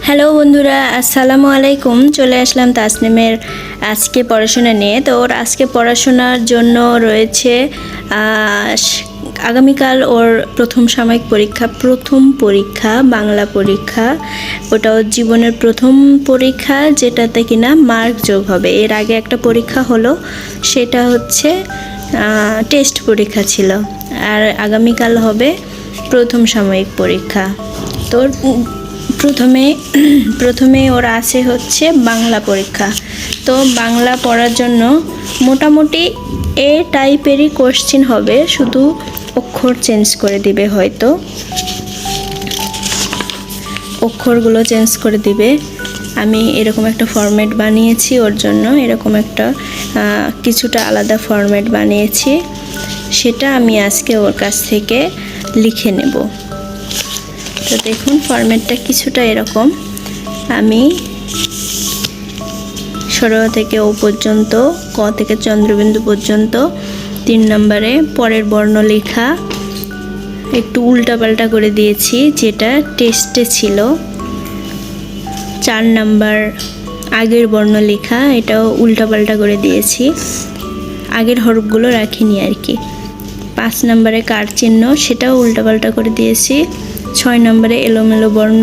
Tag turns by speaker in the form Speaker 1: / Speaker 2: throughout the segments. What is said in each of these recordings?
Speaker 1: Hello বন্ধুরা, আসসালামু আলাইকুম। চলে আসলাম তাসনিমের আজকে পড়াশোনা নিয়ে। তো ওর আজকে পড়াশোনার জন্য রয়েছে আগামীকাল ওর প্রথম সাময়িক পরীক্ষা, প্রথম পরীক্ষা বাংলা পরীক্ষা। ওটা ওর জীবনের প্রথম পরীক্ষা, যেটাতে কিনা মার্ক যোগ হবে। এর আগে একটা পরীক্ষা হলো, সেটা হচ্ছে টেস্ট পরীক্ষা ছিল। আর আগামীকাল হবে প্রথম সাময়িক পরীক্ষা। তো প্রথমে ওর আছে হচ্ছে বাংলা পরীক্ষা। তো বাংলা পড়ার জন্য মোটামুটি এ টাইপেরই কোশ্চেন হবে, শুধু অক্ষর চেঞ্জ করে দিবে, হয়তো অক্ষরগুলো চেঞ্জ করে দিবে। আমি এরকম একটা ফরম্যাট বানিয়েছি ওর জন্য, এরকম একটা কিছুটা আলাদা ফরম্যাট বানিয়েছি, সেটা আমি আজকে ওর কাছ থেকে লিখে নেব। তো দেখুন, ফরম্যাটটা কিছুটা এরকম। আমি সরোয়া থেকে ও পর্যন্ত, ক থেকে চন্দ্রবিন্দু পর্যন্ত 3 নম্বরে পরের বর্ণ লেখা একটু উল্টাপাল্টা করে দিয়েছি, যেটা টেস্টে ছিল। 4 নাম্বার আগের বর্ণ লেখা, এটাও উল্টাপাল্টা করে দিয়েছি, আগের হরফগুলো রাখিনি আর কি। 5 নম্বরে কার চিহ্ন, সেটাও উল্টাপাল্টা করে দিয়েছি। 6 নম্বরে এলোমেলো বর্ণ,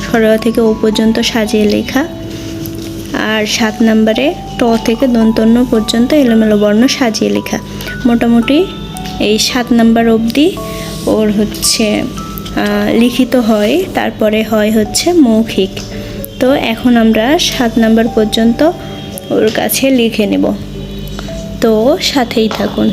Speaker 1: সরোয়া থেকে ও পর্যন্ত সাজিয়ে লেখা। আর 7 নম্বরে ট থেকে দন্তন্য পর্যন্ত এলোমেলো বর্ণ সাজিয়ে লেখা। মোটামুটি এই 7 নম্বর অবধি ওর হচ্ছে লিখিত হয়, তারপরে হয় হচ্ছে মৌখিক। তো এখন আমরা 7 নম্বর পর্যন্ত ওর কাছে লিখে নেব, তো সাথেই থাকুন।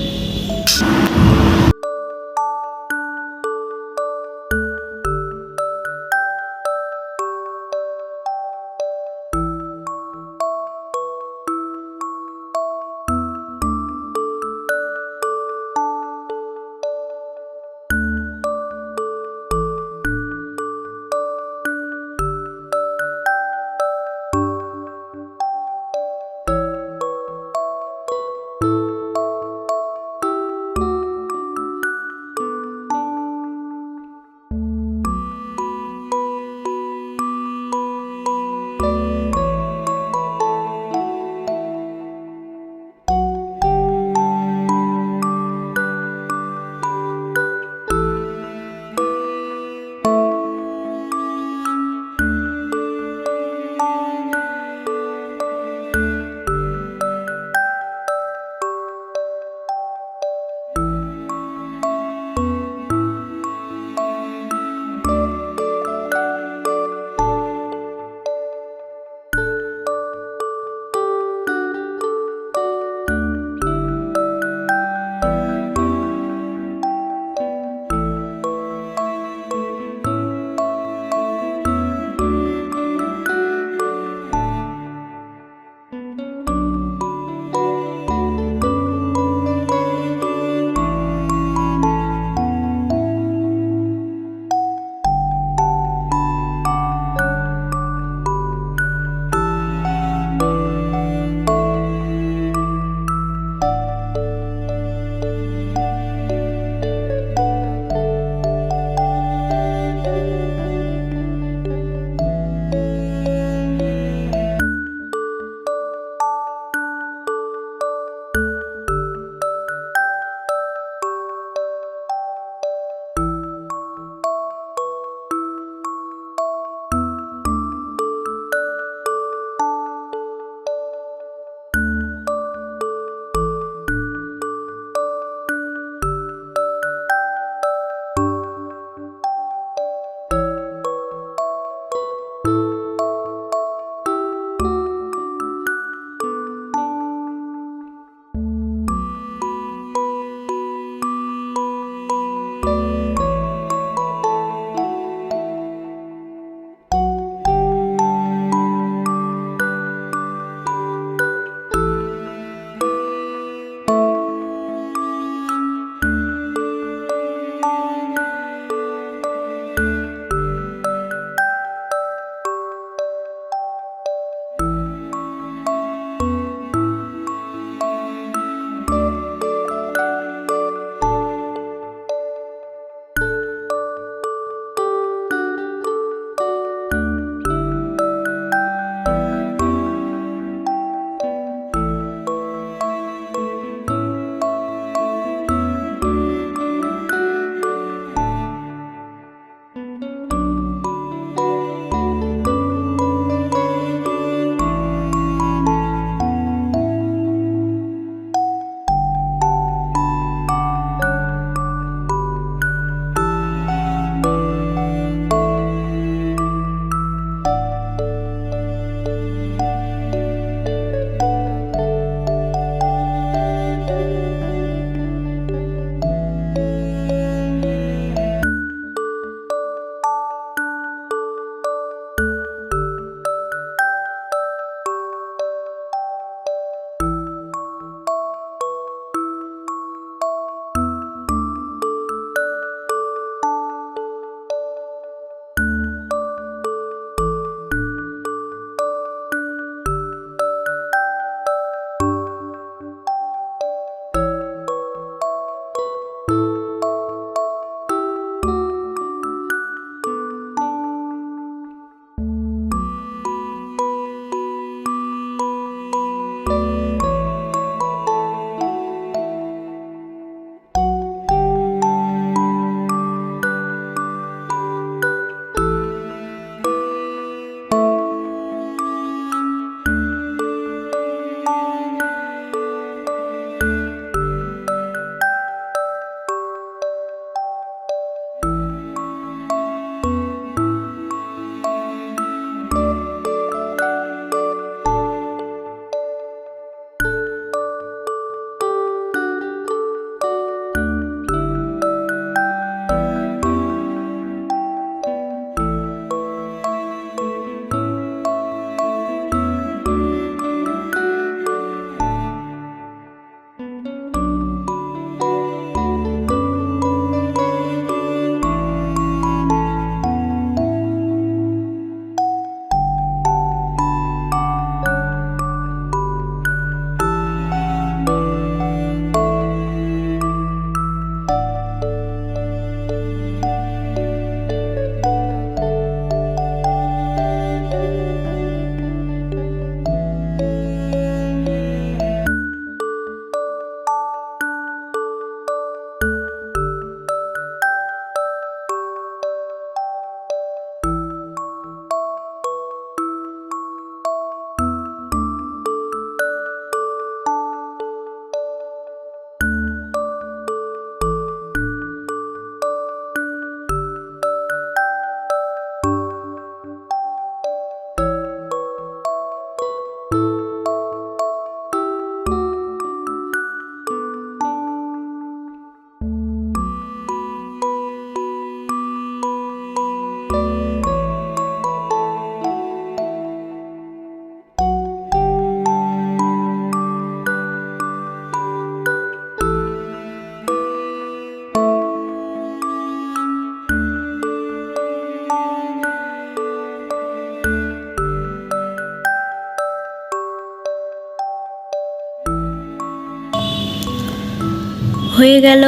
Speaker 1: হয়ে গেল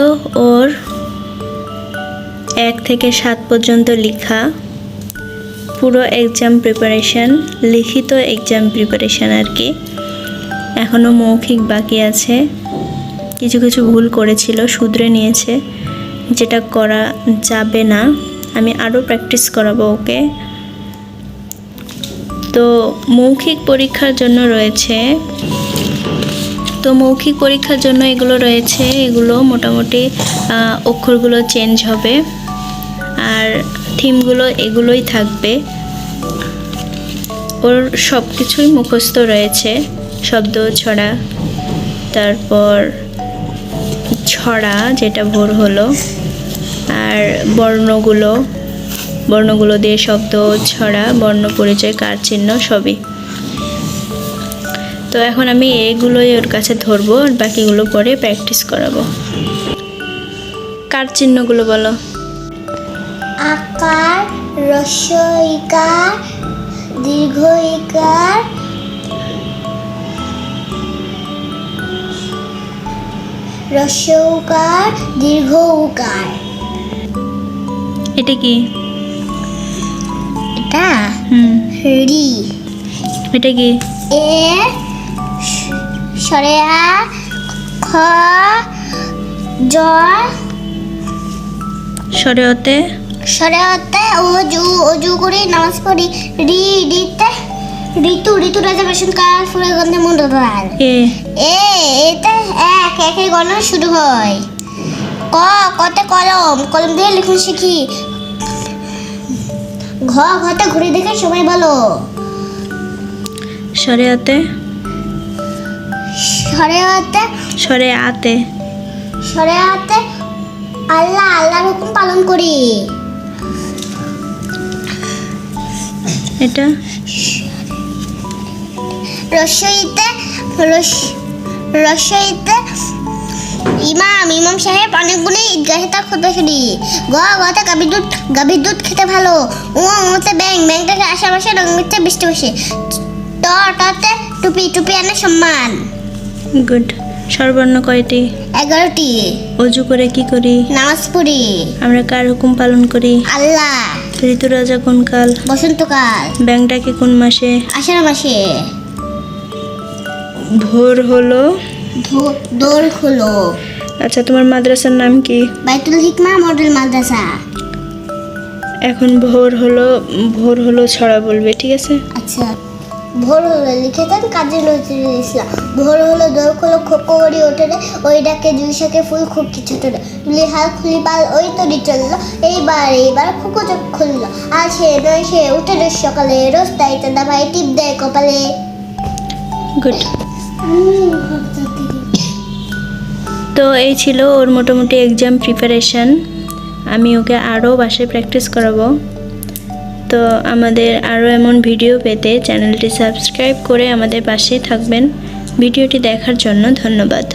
Speaker 1: ওর 1 থেকে 7 পর্যন্ত লেখা, পুরো এক্সাম প্রিপারেশন, লিখিত এক্সাম প্রিপারেশন আর কি। এখনও মৌখিক বাকি আছে, কিছু কিছু ভুল করেছিল, শুধরে নিয়েছে, যেটা করা যাবে না। আমি আরও প্র্যাকটিস করাবো ওকে। তো মৌখিক পরীক্ষার জন্য রয়েছে, এগুলো রয়েছে, এগুলো মোটামুটি অক্ষরগুলো চেঞ্জ হবে আর থিমগুলো এগুলোই থাকবে। ওর সব কিছুই মুখস্থ রয়েছে, শব্দ ছড়া, তারপর ছড়া যেটা ভোর হলো, আর বর্ণগুলো দিয়ে শব্দ ছড়া, বর্ণ পরিচয়, কার চিহ্ন সবই। তো এখন আমি এগুলোই ওর কাছে ধরবো, আর বাকিগুলো পরে প্র্যাকটিস করাবো। কার চিহ্নগুলো বলো।
Speaker 2: আকার, হ্রস্ব ইকার, দীর্ঘ ইকার, হ্রস্ব উকার, দীর্ঘ উকার।
Speaker 1: এটা কি?
Speaker 2: এটা রি।
Speaker 1: এটা কি?
Speaker 2: এ, সরেয়া, খ, জয়
Speaker 1: শরীয়তে
Speaker 2: শরীয়তে অজু করে নামাজ পড়ি। রিতে ঋতু রাজা বসন্তকাল ফুলের গন্ধে মন রোদাল। এতে একে গণনা শুরু হয়। কতে কলম দিয়ে লিখুন শিখি। ঘতে ঘুরে দেখে সবাই বলো।
Speaker 1: শরীয়তে
Speaker 2: শরীয়তে আল্লাহর হুকুম পালন করি।
Speaker 1: এটা
Speaker 2: রসইতে ইমাম সাহেব অনেকগুলি ঈদগাহে তার খুতবা শুনি। গতে গাভীর দুধ খেতে ভালো। ওতে ব্যাংটাকে আশেপাশে রং মিচ্ছে বৃষ্টি বসে। টতে টুপি আনে সম্মান।
Speaker 1: গুড। স্বরবর্ণ কয়টি?
Speaker 2: 11টি।
Speaker 1: অজু করে কি করি?
Speaker 2: নামাজ পড়ি।
Speaker 1: আমরা কার হুকুম পালন করি?
Speaker 2: আল্লাহ।
Speaker 1: ঋতুরাজা কোন কাল?
Speaker 2: বসন্তকাল।
Speaker 1: ব্যাংটাকে কোন মাসে?
Speaker 2: আষাঢ় মাসে।
Speaker 1: ভোর হলো
Speaker 2: দোর হলো।
Speaker 1: আচ্ছা, তোমার মাদ্রাসার নাম কি?
Speaker 2: বাইতুল হিকমা মডেল মাদ্রাসা।
Speaker 1: এখন ভোর হলো ছড়া বলবে, ঠিক আছে?
Speaker 2: আচ্ছা। ভোর হলো লিখেছেন কাজী নজরুল ইসলাম। ভোর হলো দোর হলো খোকরি ওঠে রে, ওই ডাকে দুই শাকে ফুল খুব কিছু রে। তুলি হাল খুলি পাল ওই তরি চললো। এইবার খুকো চোখ খুললো। আর সে নয় সে উঠে রোজ সকালে, রোজ তাই চাঁদা ভাই টিপ দেয় কপালে।
Speaker 1: গুড। তো এই ছিল ওর মোটামুটি এক্সাম প্রিপারেশান। আমি ওকে আরও বাসায় প্র্যাকটিস করাবো। তো আমাদের আরও এমন ভিডিও পেতে চ্যানেলটি সাবস্ক্রাইব করে আমাদের পাশে থাকবেন। ভিডিওটি দেখার জন্য ধন্যবাদ।